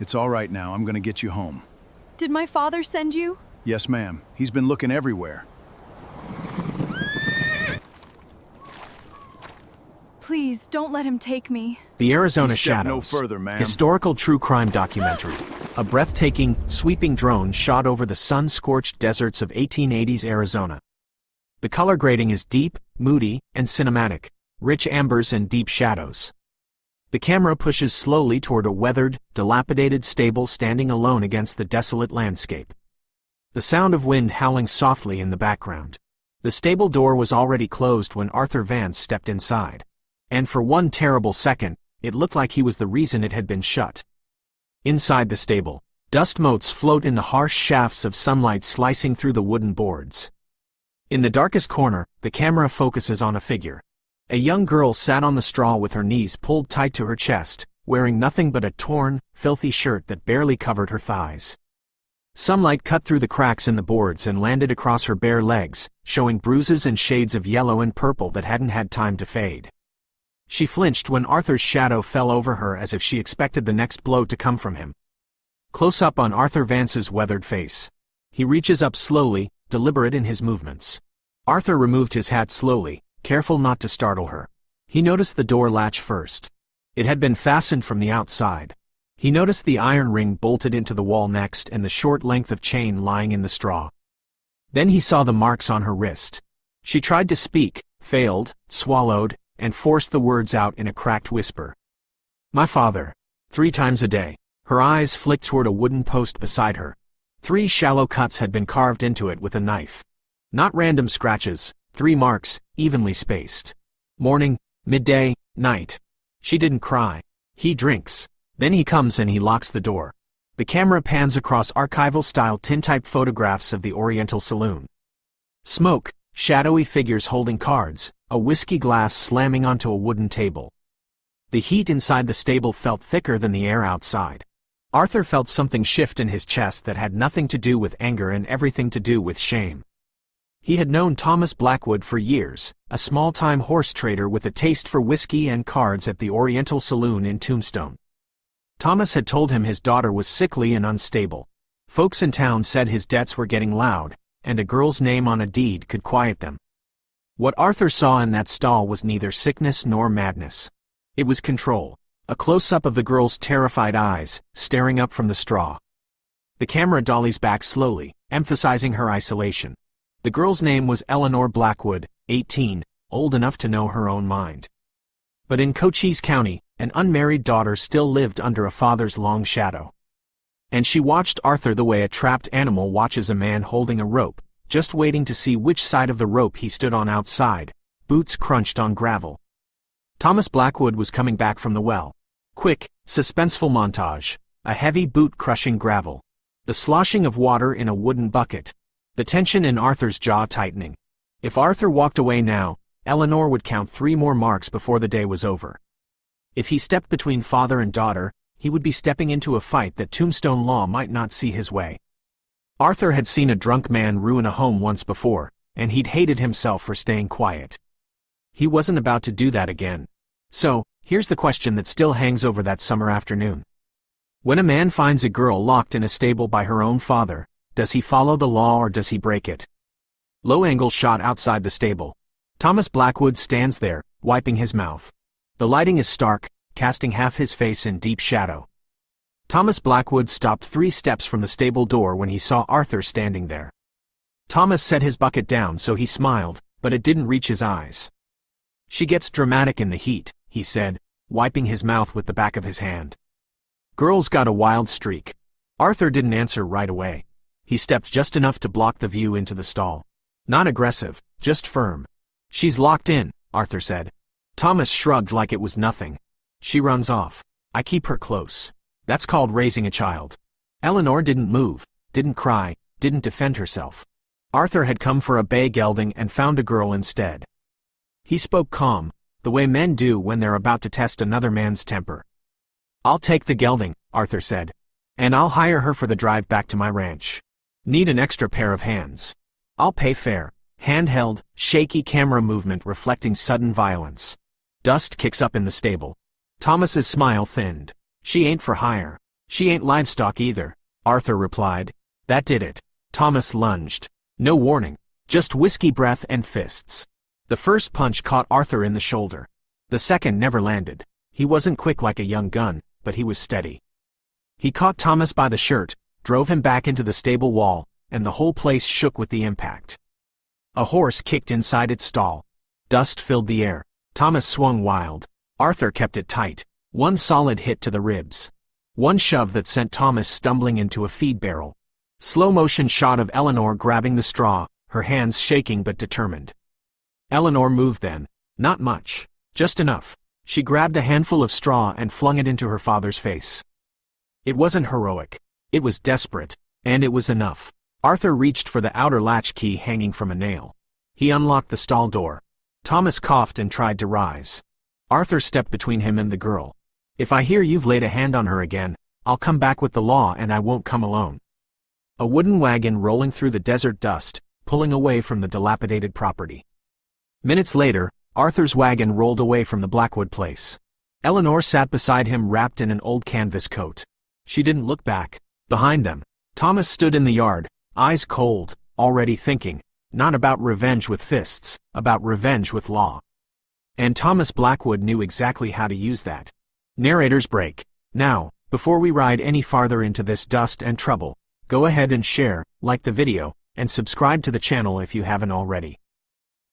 It's all right now. I'm gonna get you home. Did my father send you? Yes, ma'am. He's been looking everywhere. Please, don't let him take me. The Arizona You step Shadows, no further, ma'am. historical true crime documentary. A breathtaking, sweeping drone shot over the sun-scorched deserts of 1880s Arizona. The color grading is deep, moody, and cinematic, rich ambers and deep shadows. The camera pushes slowly toward a weathered, dilapidated stable standing alone against the desolate landscape. The sound of wind howling softly in the background. The stable door was already closed when Arthur Vance stepped inside. And for one terrible second, it looked like he was the reason it had been shut. Inside the stable, dust motes float in the harsh shafts of sunlight slicing through the wooden boards. In the darkest corner, the camera focuses on a figure. A young girl sat on the straw with her knees pulled tight to her chest, wearing nothing but a torn, filthy shirt that barely covered her thighs. Sunlight cut through the cracks in the boards and landed across her bare legs, showing bruises and shades of yellow and purple that hadn't had time to fade. She flinched when Arthur's shadow fell over her as if she expected the next blow to come from him. Close up on Arthur Vance's weathered face. He reaches up slowly, deliberate in his movements. Arthur removed his hat slowly, careful not to startle her. He noticed the door latch first. It had been fastened from the outside. He noticed the iron ring bolted into the wall next and the short length of chain lying in the straw. Then he saw the marks on her wrist. She tried to speak, failed, swallowed, and forced the words out in a cracked whisper. "My father." 3 times a day. Her eyes flicked toward a wooden post beside her. 3 shallow cuts had been carved into it with a knife. Not random scratches, 3 marks, evenly spaced. Morning, midday, night. She didn't cry. He drinks. Then he comes and he locks the door. The camera pans across archival-style tintype photographs of the Oriental Saloon. Smoke, shadowy figures holding cards, a whiskey glass slamming onto a wooden table. The heat inside the stable felt thicker than the air outside. Arthur felt something shift in his chest that had nothing to do with anger and everything to do with shame. He had known Thomas Blackwood for years, a small-time horse trader with a taste for whiskey and cards at the Oriental Saloon in Tombstone. Thomas had told him his daughter was sickly and unstable. Folks in town said his debts were getting loud, and a girl's name on a deed could quiet them. What Arthur saw in that stall was neither sickness nor madness. It was control. A close-up of the girl's terrified eyes, staring up from the straw. The camera dollies back slowly, emphasizing her isolation. The girl's name was Eleanor Blackwood, 18, old enough to know her own mind. But in Cochise County, an unmarried daughter still lived under a father's long shadow. And she watched Arthur the way a trapped animal watches a man holding a rope, just waiting to see which side of the rope he stood on outside. Boots crunched on gravel. Thomas Blackwood was coming back from the well. Quick, suspenseful montage. A heavy boot crushing gravel. The sloshing of water in a wooden bucket. The tension in Arthur's jaw tightening. If Arthur walked away now, Eleanor would count 3 more marks before the day was over. If he stepped between father and daughter, he would be stepping into a fight that Tombstone law might not see his way. Arthur had seen a drunk man ruin a home once before, and he'd hated himself for staying quiet. He wasn't about to do that again. So, here's the question that still hangs over that summer afternoon. When a man finds a girl locked in a stable by her own father, does he follow the law or does he break it? Low-angle shot outside the stable. Thomas Blackwood stands there, wiping his mouth. The lighting is stark, casting half his face in deep shadow. Thomas Blackwood stopped 3 steps from the stable door when he saw Arthur standing there. Thomas set his bucket down so he smiled, but it didn't reach his eyes. "She gets dramatic in the heat," he said, wiping his mouth with the back of his hand. "Girl's got a wild streak." Arthur didn't answer right away. He stepped just enough to block the view into the stall. Not aggressive, just firm. "She's locked in," Arthur said. Thomas shrugged like it was nothing. "She runs off. I keep her close. That's called raising a child." Eleanor didn't move, didn't cry, didn't defend herself. Arthur had come for a bay gelding and found a girl instead. He spoke calm, the way men do when they're about to test another man's temper. "I'll take the gelding," Arthur said. "And I'll hire her for the drive back to my ranch. Need an extra pair of hands. I'll pay fair." Handheld, shaky camera movement reflecting sudden violence. Dust kicks up in the stable. Thomas's smile thinned. "She ain't for hire. She ain't livestock either, Arthur replied. That did it. Thomas lunged. No warning, just whiskey breath and fists. The first punch caught Arthur in the shoulder. The second never landed. He wasn't quick like a young gun, but he was steady. He caught Thomas by the shirt, drove him back into the stable wall, and the whole place shook with the impact. A horse kicked inside its stall. Dust filled the air. Thomas swung wild. Arthur kept it tight. One solid hit to the ribs. One shove that sent Thomas stumbling into a feed barrel. Slow-motion shot of Eleanor grabbing the straw, her hands shaking but determined. Eleanor moved then. Not much. Just enough. She grabbed a handful of straw and flung it into her father's face. It wasn't heroic. It was desperate. And it was enough. Arthur reached for the outer latch key hanging from a nail. He unlocked the stall door. Thomas coughed and tried to rise. Arthur stepped between him and the girl. If I hear you've laid a hand on her again, I'll come back with the law and I won't come alone. A wooden wagon rolling through the desert dust, pulling away from the dilapidated property. Minutes later, Arthur's wagon rolled away from the Blackwood place. Eleanor sat beside him wrapped in an old canvas coat. She didn't look back. Behind them, Thomas stood in the yard, eyes cold, already thinking, not about revenge with fists, about revenge with law. And Thomas Blackwood knew exactly how to use that. Narrator's break. Now, before we ride any farther into this dust and trouble, go ahead and share, like the video, and subscribe to the channel if you haven't already.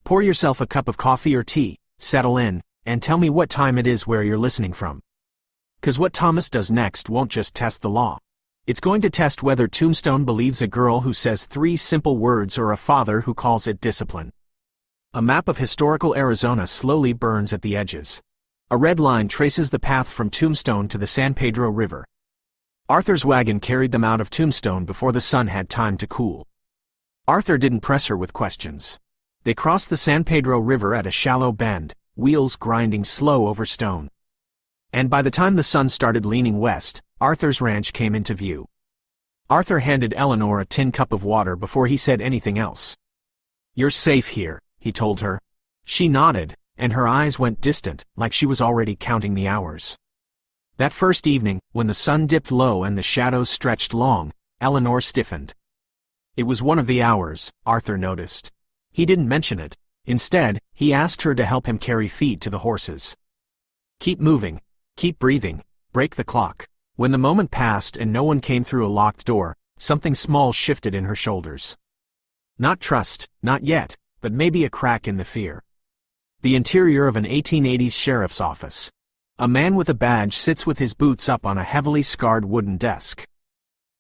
Pour yourself a cup of coffee or tea, settle in, and tell me what time it is where you're listening from. 'Cause what Thomas does next won't just test the law. It's going to test whether Tombstone believes a girl who says 3 simple words or a father who calls it discipline. A map of historical Arizona slowly burns at the edges. A red line traces the path from Tombstone to the San Pedro River. Arthur's wagon carried them out of Tombstone before the sun had time to cool. Arthur didn't press her with questions. They crossed the San Pedro River at a shallow bend, wheels grinding slow over stone. And by the time the sun started leaning west, Arthur's ranch came into view. Arthur handed Eleanor a tin cup of water before he said anything else. "You're safe here," he told her. She nodded, and her eyes went distant, like she was already counting the hours. That first evening, when the sun dipped low and the shadows stretched long, Eleanor stiffened. It was one of the hours, Arthur noticed. He didn't mention it. Instead, he asked her to help him carry feed to the horses. Keep moving. Keep breathing. Break the clock. When the moment passed and no one came through a locked door, something small shifted in her shoulders. Not trust, not yet, but maybe a crack in the fear. The interior of an 1880s sheriff's office. A man with a badge sits with his boots up on a heavily scarred wooden desk.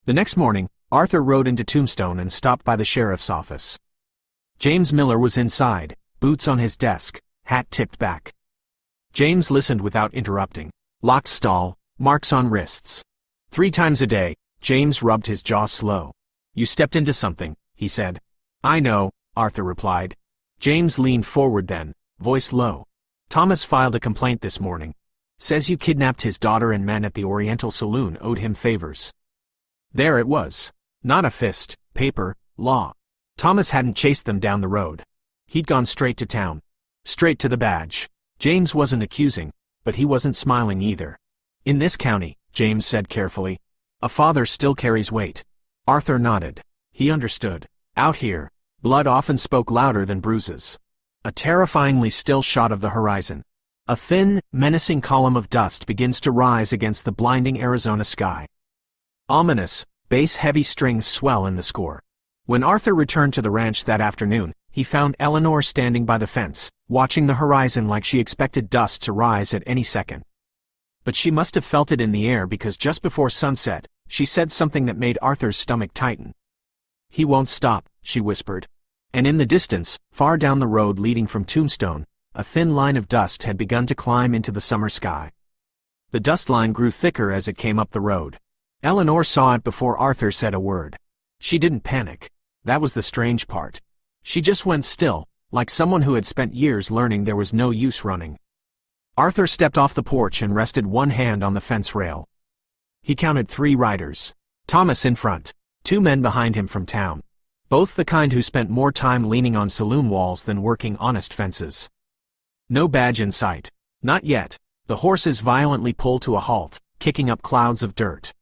The next morning, Arthur rode into Tombstone and stopped by the sheriff's office. James Miller was inside, boots on his desk, hat tipped back. James listened without interrupting. Locked stall, marks on wrists. 3 times a day, James rubbed his jaw slow. "You stepped into something," he said. "I know," Arthur replied. James leaned forward then, voice low. "Thomas filed a complaint this morning. Says you kidnapped his daughter and men at the Oriental Saloon owed him favors." There it was. Not a fist, paper, law. Thomas hadn't chased them down the road. He'd gone straight to town. Straight to the badge. James wasn't accusing, but he wasn't smiling either. "In this county," James said carefully, "a father still carries weight." Arthur nodded. He understood. Out here, blood often spoke louder than bruises. A terrifyingly still shot of the horizon. A thin, menacing column of dust begins to rise against the blinding Arizona sky. Ominous, bass-heavy strings swell in the score. When Arthur returned to the ranch that afternoon, he found Eleanor standing by the fence, watching the horizon like she expected dust to rise at any second. But she must have felt it in the air because just before sunset, she said something that made Arthur's stomach tighten. "He won't stop," she whispered. And in the distance, far down the road leading from Tombstone, a thin line of dust had begun to climb into the summer sky. The dust line grew thicker as it came up the road. Eleanor saw it before Arthur said a word. She didn't panic. That was the strange part. She just went still, like someone who had spent years learning there was no use running. Arthur stepped off the porch and rested one hand on the fence rail. He counted 3 riders. Thomas in front, 2 men behind him from town. Both the kind who spent more time leaning on saloon walls than working honest fences. No badge in sight. Not yet. The horses violently pulled to a halt, kicking up clouds of dirt.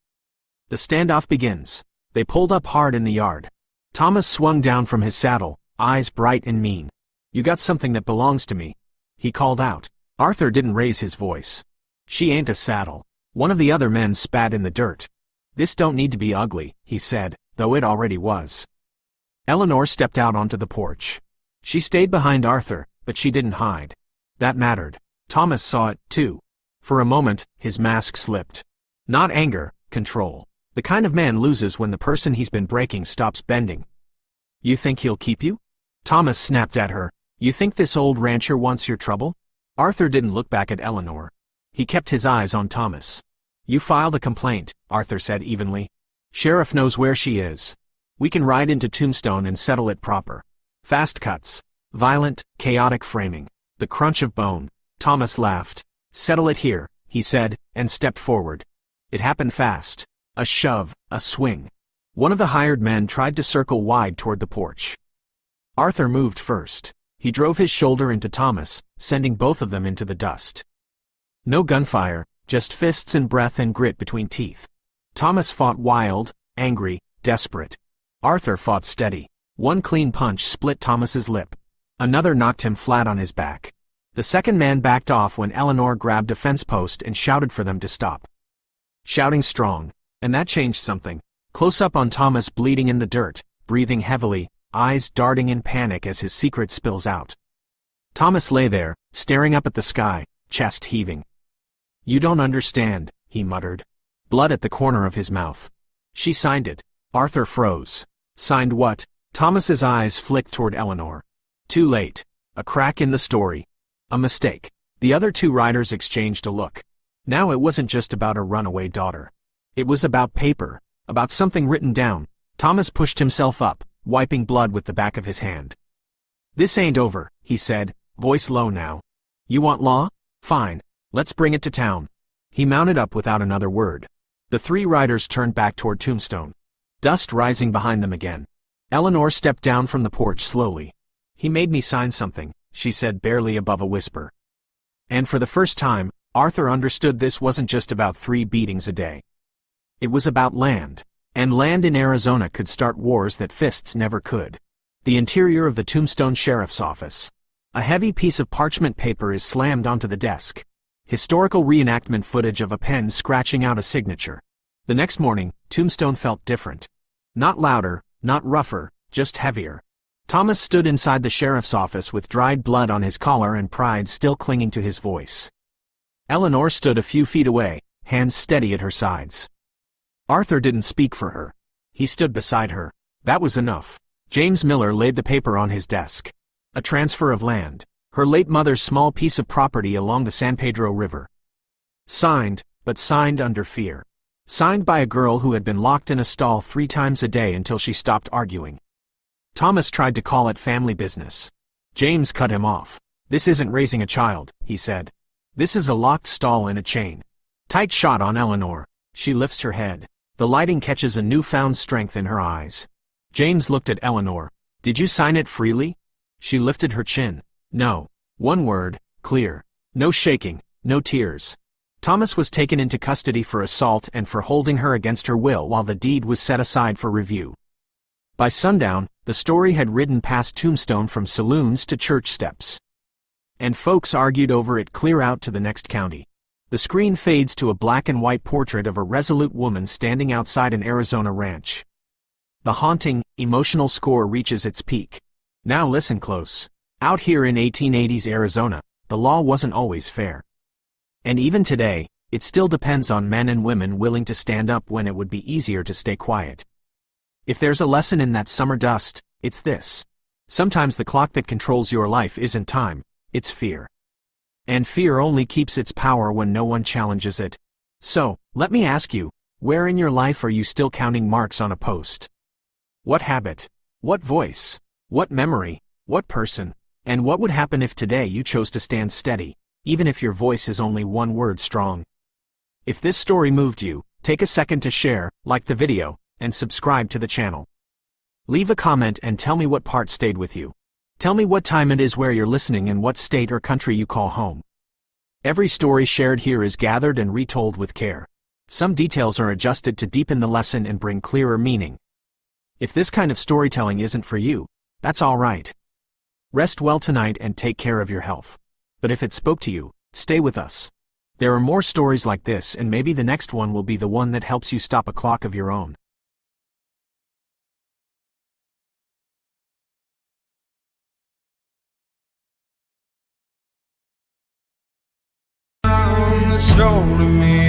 The standoff begins. They pulled up hard in the yard. Thomas swung down from his saddle, eyes bright and mean. "You got something that belongs to me," he called out. Arthur didn't raise his voice. "She ain't a saddle." One of the other men spat in the dirt. "This don't need to be ugly," he said, though it already was. Eleanor stepped out onto the porch. She stayed behind Arthur, but she didn't hide. That mattered. Thomas saw it, too. For a moment, his mask slipped. Not anger, control. The kind of man loses when the person he's been breaking stops bending. "You think he'll keep you?" Thomas snapped at her. "You think this old rancher wants your trouble?" Arthur didn't look back at Eleanor. He kept his eyes on Thomas. "You filed a complaint," Arthur said evenly. "Sheriff knows where she is. We can ride into Tombstone and settle it proper. Fast cuts. Violent, chaotic framing. The crunch of bone." Thomas laughed. "Settle it here," he said, and stepped forward. It happened fast. A shove, a swing. One of the hired men tried to circle wide toward the porch. Arthur moved first. He drove his shoulder into Thomas, sending both of them into the dust. No gunfire, just fists and breath and grit between teeth. Thomas fought wild, angry, desperate. Arthur fought steady. One clean punch split Thomas's lip. Another knocked him flat on his back. The second man backed off when Eleanor grabbed a fence post and shouted for them to stop. Shouting strong. And that changed something. Close up on Thomas bleeding in the dirt, breathing heavily, eyes darting in panic as his secret spills out. Thomas lay there, staring up at the sky, chest heaving. "You don't understand," he muttered. Blood at the corner of his mouth. "She signed it." Arthur froze. "Signed what?" Thomas's eyes flicked toward Eleanor. Too late. A crack in the story. A mistake. The other two riders exchanged a look. Now it wasn't just about a runaway daughter. It was about paper, about something written down. Thomas pushed himself up, wiping blood with the back of his hand. "This ain't over," he said, voice low now. "You want law? Fine. Let's bring it to town." He mounted up without another word. The three riders turned back toward Tombstone. Dust rising behind them again. Eleanor stepped down from the porch slowly. "He made me sign something," she said barely above a whisper. And for the first time, Arthur understood this wasn't just about 3 beatings a day. It was about land. And land in Arizona could start wars that fists never could. The interior of the Tombstone Sheriff's Office. A heavy piece of parchment paper is slammed onto the desk. Historical reenactment footage of a pen scratching out a signature. The next morning, Tombstone felt different. Not louder, not rougher, just heavier. Thomas stood inside the sheriff's office with dried blood on his collar and pride still clinging to his voice. Eleanor stood a few feet away, hands steady at her sides. Arthur didn't speak for her. He stood beside her. That was enough. James Miller laid the paper on his desk. A transfer of land. Her late mother's small piece of property along the San Pedro River. Signed, but signed under fear. Signed by a girl who had been locked in a stall 3 times a day until she stopped arguing. Thomas tried to call it family business. James cut him off. "This isn't raising a child," he said. "This is a locked stall in a chain." Tight shot on Eleanor. She lifts her head. The lighting catches a newfound strength in her eyes. James looked at Eleanor. "Did you sign it freely?" She lifted her chin. "No." One word, clear. No shaking, no tears. Thomas was taken into custody for assault and for holding her against her will while the deed was set aside for review. By sundown, the story had ridden past Tombstone from saloons to church steps. And folks argued over it clear out to the next county. The screen fades to a black and white portrait of a resolute woman standing outside an Arizona ranch. The haunting, emotional score reaches its peak. Now listen close. Out here in 1880s Arizona, the law wasn't always fair. And even today, it still depends on men and women willing to stand up when it would be easier to stay quiet. If there's a lesson in that summer dust, it's this. Sometimes the clock that controls your life isn't time, it's fear. And fear only keeps its power when no one challenges it. So, let me ask you, where in your life are you still counting marks on a post? What habit? What voice? What memory? What person? And what would happen if today you chose to stand steady, even if your voice is only 1 word strong? If this story moved you, take a second to share, like the video, and subscribe to the channel. Leave a comment and tell me what part stayed with you. Tell me what time it is where you're listening and what state or country you call home. Every story shared here is gathered and retold with care. Some details are adjusted to deepen the lesson and bring clearer meaning. If this kind of storytelling isn't for you, that's all right. Rest well tonight and take care of your health. But if it spoke to you, stay with us. There are more stories like this, and maybe the next one will be the one that helps you stop a clock of your own. On the shoulder me